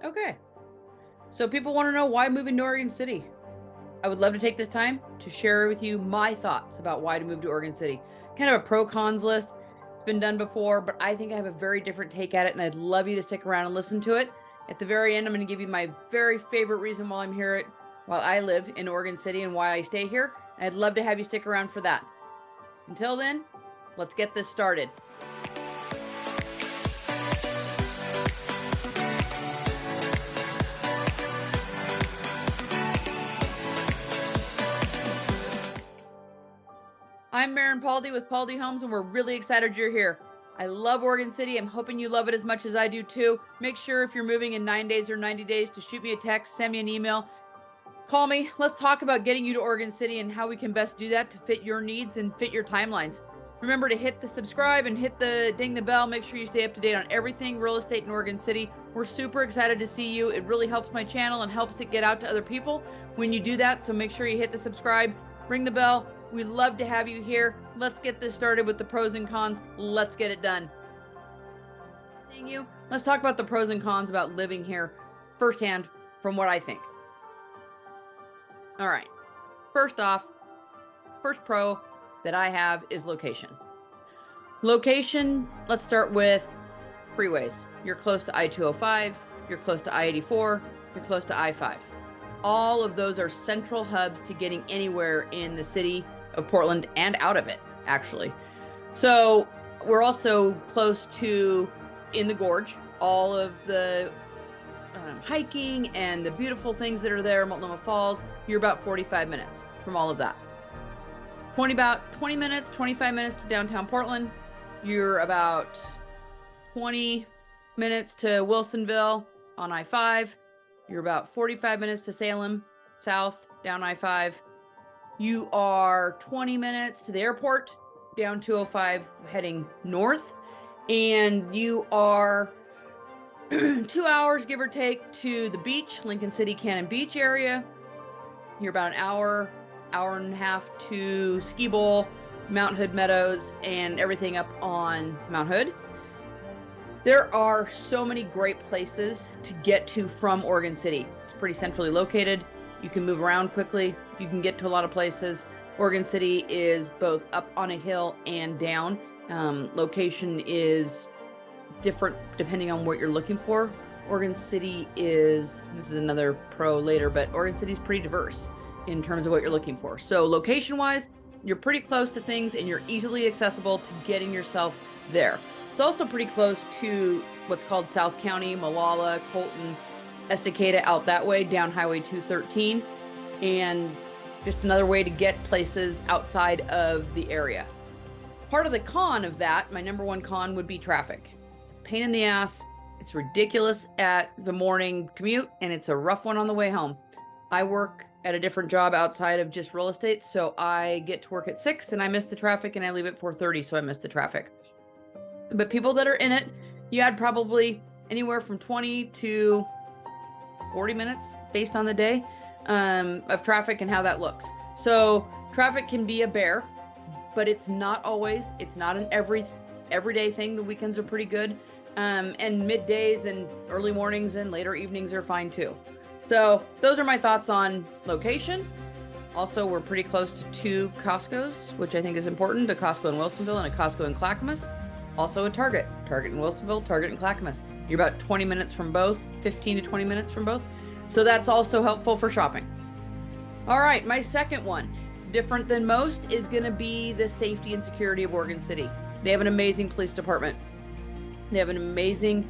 Okay. So people want to know why moving to Oregon City. I would love to take this time to share with you my thoughts about why to move to Oregon City. Kind of a pro cons list. It's been done before, but I think I have a very different take at it, and I'd love you to stick around and listen to it. At the very end, I'm going to give you my very favorite reason why I'm here, while I live in Oregon City, and why I stay here. And I'd love to have you stick around for that. Until then, let's get this started. I'm Maren Paldy with Paldy Homes, and we're really excited you're here. I love Oregon City. I'm hoping you love it as much as I do too. Make sure if you're moving in 9 days or 90 days to shoot me a text, send me an email, call me. Let's talk about getting you to Oregon City and how we can best do that to fit your needs and fit your timelines. Remember to hit the subscribe and hit the ding the bell. Make sure you stay up to date on everything real estate in Oregon City. We're super excited to see you. It really helps my channel and helps it get out to other people when you do that. So make sure you hit the subscribe, ring the bell. We'd love to have you here. Let's get this started with the pros and cons. Let's get it done. Seeing you, let's talk about the pros and cons about living here firsthand from what I think. All right. First off, first pro that I have is location. Location, let's start with freeways. You're close to I-205, you're close to I-84, you're close to I-5. All of those are central hubs to getting anywhere in the city of Portland and out of it, actually. So we're also close to, in the gorge, all of the hiking and the beautiful things that are there, Multnomah Falls. You're about 45 minutes from all of that. About 20 minutes, 25 minutes to downtown Portland. You're about 20 minutes to Wilsonville on I-5. You're about 45 minutes to Salem, south, down I-5. You are 20 minutes to the airport, down 205, heading north. And you are 2 hours, give or take, to the beach, Lincoln City, Cannon Beach area. You're about an hour and a half to Ski Bowl, Mount Hood Meadows, and everything up on Mount Hood. There are so many great places to get to from Oregon City. It's pretty centrally located. You can move around quickly. You can get to a lot of places. Oregon City is both up on a hill and down. Location is different depending on what you're looking for. Oregon City is, this is another pro later, but Oregon City is pretty diverse in terms of what you're looking for. So location-wise, you're pretty close to things and you're easily accessible to getting yourself there. It's also pretty close to what's called South County, Molalla, Colton, Estacada, out that way, down Highway 213, and just another way to get places outside of the area. Part of the con of that, my number one con, would be traffic. It's a pain in the ass. It's ridiculous at the morning commute, and it's a rough one on the way home. I work at a different job outside of just real estate, so I get to work at 6 and I miss the traffic, and I leave at 4:30, so I miss the traffic. But people that are in it, you add probably anywhere from 20 to 40 minutes based on the day of traffic and how that looks. So traffic can be a bear, but it's not always. It's not an everyday thing. The weekends are pretty good. And middays and early mornings and later evenings are fine too. So those are my thoughts on location. Also, we're pretty close to 2 Costco's, which I think is important, a Costco in Wilsonville and a Costco in Clackamas. Also a Target in Wilsonville, Target in Clackamas. You're about 20 minutes from both, 15 to 20 minutes from both. So that's also helpful for shopping. All right, my second one, different than most, is gonna be the safety and security of Oregon City. They have an amazing police department. They have an amazing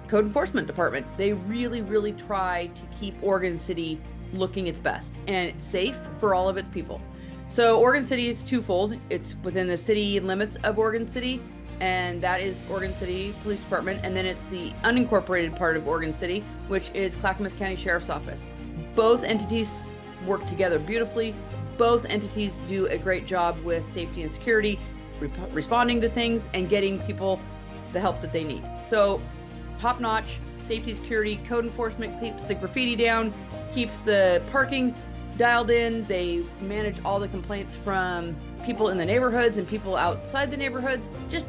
code enforcement department. They really, really try to keep Oregon City looking its best, and it's safe for all of its people. So Oregon City is twofold. It's within the city limits of Oregon City, and that is Oregon City Police Department, and then it's the unincorporated part of Oregon City, which is Clackamas County Sheriff's Office. Both entities work together beautifully. Both entities do a great job with safety and security, responding to things, and getting people the help that they need. So top-notch safety, security, code enforcement keeps the graffiti down, keeps the parking dialed in. They manage all the complaints from people in the neighborhoods and people outside the neighborhoods. Just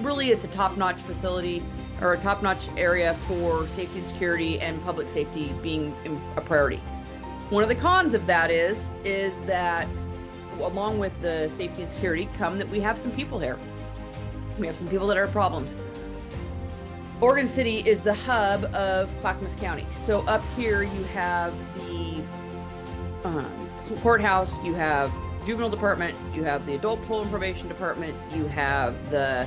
really, it's a top-notch facility or a top-notch area for safety and security and public safety being a priority. One of the cons of that is that along with the safety and security come that we have some people here. We have some people that are problems. Oregon City is the hub of Clackamas County. So up here you have the courthouse, you have juvenile department, you have the adult parole and probation department, you have the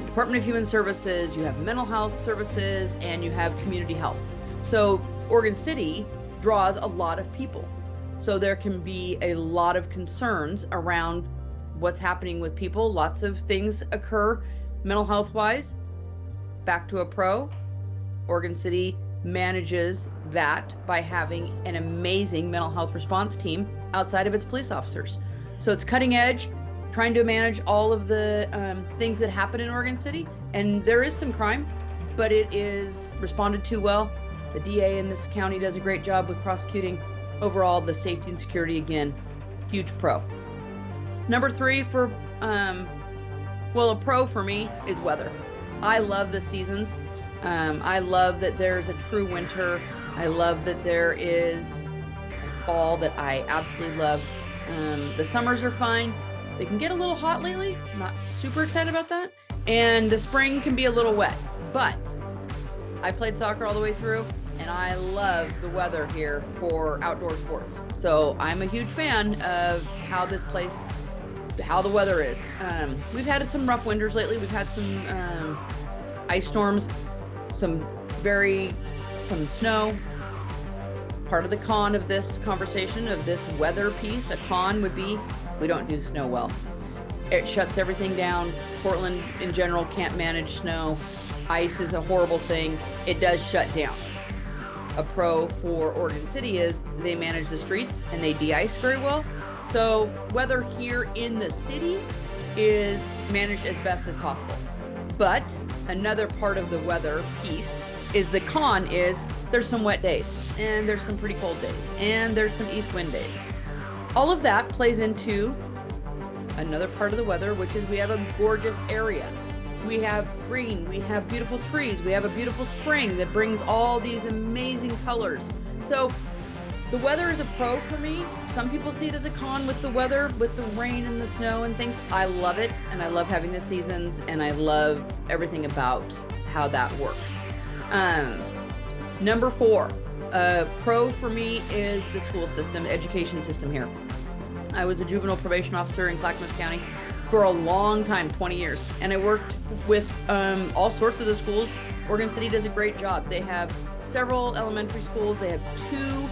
Department of Human Services, you have mental health services, and you have community health. So Oregon City draws a lot of people. So there can be a lot of concerns around what's happening with people. Lots of things occur mental health wise. Back to a pro, Oregon City manages that by having an amazing mental health response team outside of its police officers. So it's cutting edge, trying to manage all of the things that happen in Oregon City. And there is some crime, but it is responded to well. The DA in this county does a great job with prosecuting. Overall, the safety and security, again, huge pro. Number 3 for, a pro for me is weather. I love the seasons. I love that there's a true winter. I love that there is fall that I absolutely love. The summers are fine. They can get a little hot lately. I'm not super excited about that. And the spring can be a little wet, but I played soccer all the way through and I love the weather here for outdoor sports. So I'm a huge fan of how this place, how the weather is. We've had some rough winters lately. We've had some ice storms, some snow. Part of the con of this conversation, of this weather piece, a con would be we don't do snow well. It shuts everything down. Portland in general can't manage snow. Ice is a horrible thing. It does shut down. A pro for Oregon City is they manage the streets and they de-ice very well. So weather here in the city is managed as best as possible. But another part of the weather piece is the con is there's some wet days and there's some pretty cold days and there's some east wind days. All of that plays into another part of the weather, which is we have a gorgeous area. We have green, we have beautiful trees, we have a beautiful spring that brings all these amazing colors. So the weather is a pro for me. Some people see it as a con with the weather, with the rain and the snow and things. I love it, and I love having the seasons, and I love everything about how that works. Number 4, pro for me is the school system, education system here. I was a juvenile probation officer in Clackamas County for a long time, 20 years, and I worked with all sorts of the schools. Oregon City does a great job. They have several elementary schools. They have 2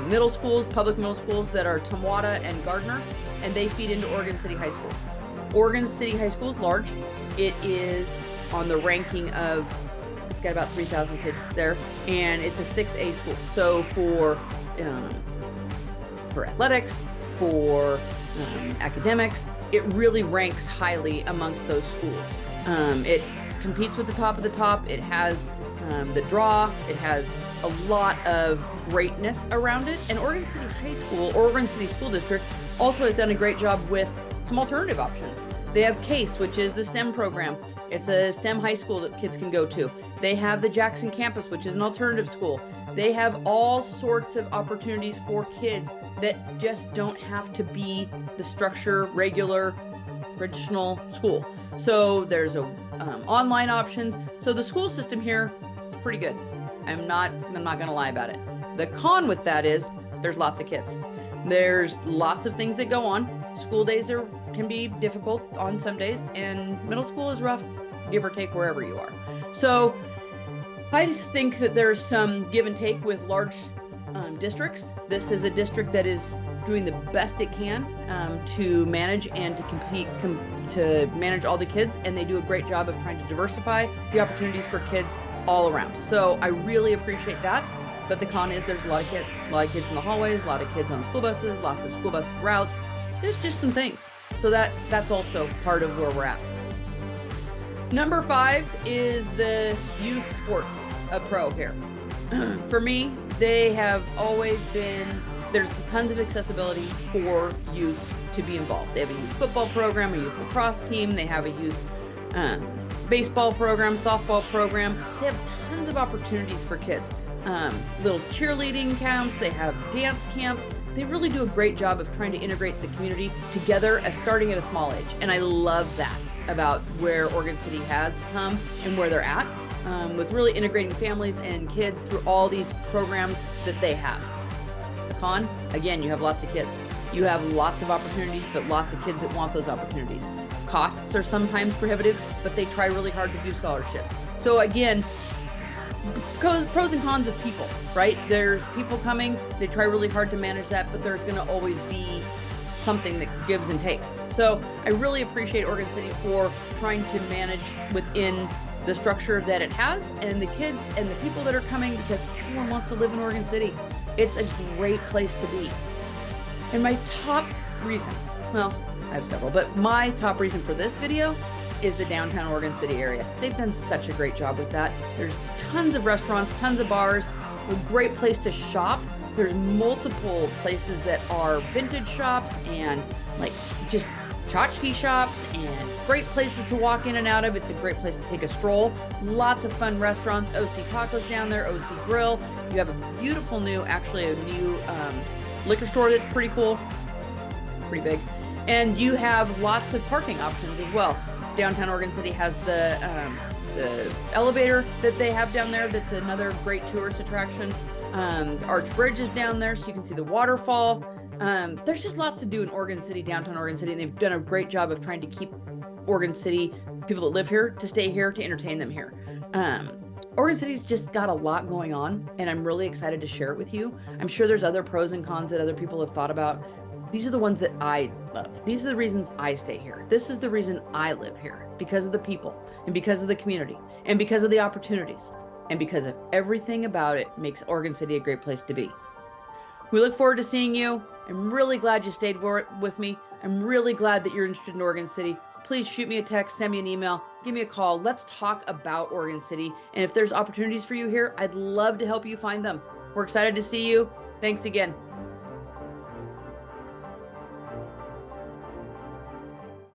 middle schools, public middle schools that are Tumwata and Gardner, and they feed into Oregon City High School. Oregon City High School is large. It is on the ranking of, it's got about 3,000 kids there, and it's a 6A school. So for athletics, for academics, it really ranks highly amongst those schools. It competes with the top of the top. It has the draw. It has a lot of greatness around it. And Oregon City High School, Oregon City School District, also has done a great job with some alternative options. They have CASE, which is the STEM program. It's a STEM high school that kids can go to. They have the Jackson campus, which is an alternative school. They have all sorts of opportunities for kids that just don't have to be the structure, regular, traditional school. So there's online options. So the school system here is pretty good. I'm not gonna lie about it. The con with that is there's lots of kids. There's lots of things that go on. School days can be difficult on some days, and middle school is rough, give or take wherever you are. So I just think that there's some give and take with large districts. This is a district that is doing the best it can to manage and to compete, to manage all the kids, and they do a great job of trying to diversify the opportunities for kids all around. So I really appreciate that. But the con is there's a lot of kids in the hallways, a lot of kids on school buses, lots of school bus routes. There's just some things. So that's also part of where we're at. Number 5 is the youth sports, a pro here. For me, they have always been, there's tons of accessibility for youth to be involved. They have a youth football program, a youth lacrosse team, they have a youth baseball program, softball program. They have tons of opportunities for kids. Little cheerleading camps, they have dance camps. They really do a great job of trying to integrate the community together as starting at a small age. And I love that about where Oregon City has come and where they're at, with really integrating families and kids through all these programs that they have. The con, again, you have lots of kids. You have lots of opportunities, but lots of kids that want those opportunities. Costs are sometimes prohibitive, but they try really hard to do scholarships. So again, pros and cons of people, right? There's people coming, they try really hard to manage that, but there's gonna always be something that gives and takes. So I really appreciate Oregon City for trying to manage within the structure that it has, and the kids and the people that are coming, because everyone wants to live in Oregon City. It's a great place to be. And my top reason, well, I have several, but my top reason for this video is the downtown Oregon City area. They've done such a great job with that. There's tons of restaurants, tons of bars. It's a great place to shop. There's multiple places that are vintage shops and like just tchotchke shops and great places to walk in and out of. It's a great place to take a stroll. Lots of fun restaurants. OC Tacos down there, OC Grill. You have a beautiful new, actually a new liquor store that's pretty cool, pretty big. And you have lots of parking options as well. Downtown Oregon City has the elevator that they have down there. That's another great tourist attraction. Arch Bridge is down there, so you can see the waterfall. There's just lots to do in Oregon City, downtown Oregon City, and they've done a great job of trying to keep Oregon City, people that live here, to stay here, to entertain them here. Oregon City's just got a lot going on, and I'm really excited to share it with you. I'm sure there's other pros and cons that other people have thought about. These are the ones that I love. These are the reasons I stay here. This is the reason I live here. It's because of the people, and because of the community, and because of the opportunities, and because of everything about it makes Oregon City a great place to be. We look forward to seeing you. I'm really glad you stayed with me. I'm really glad that you're interested in Oregon City. Please shoot me a text, send me an email, give me a call. Let's talk about Oregon City. And if there's opportunities for you here, I'd love to help you find them. We're excited to see you. Thanks again.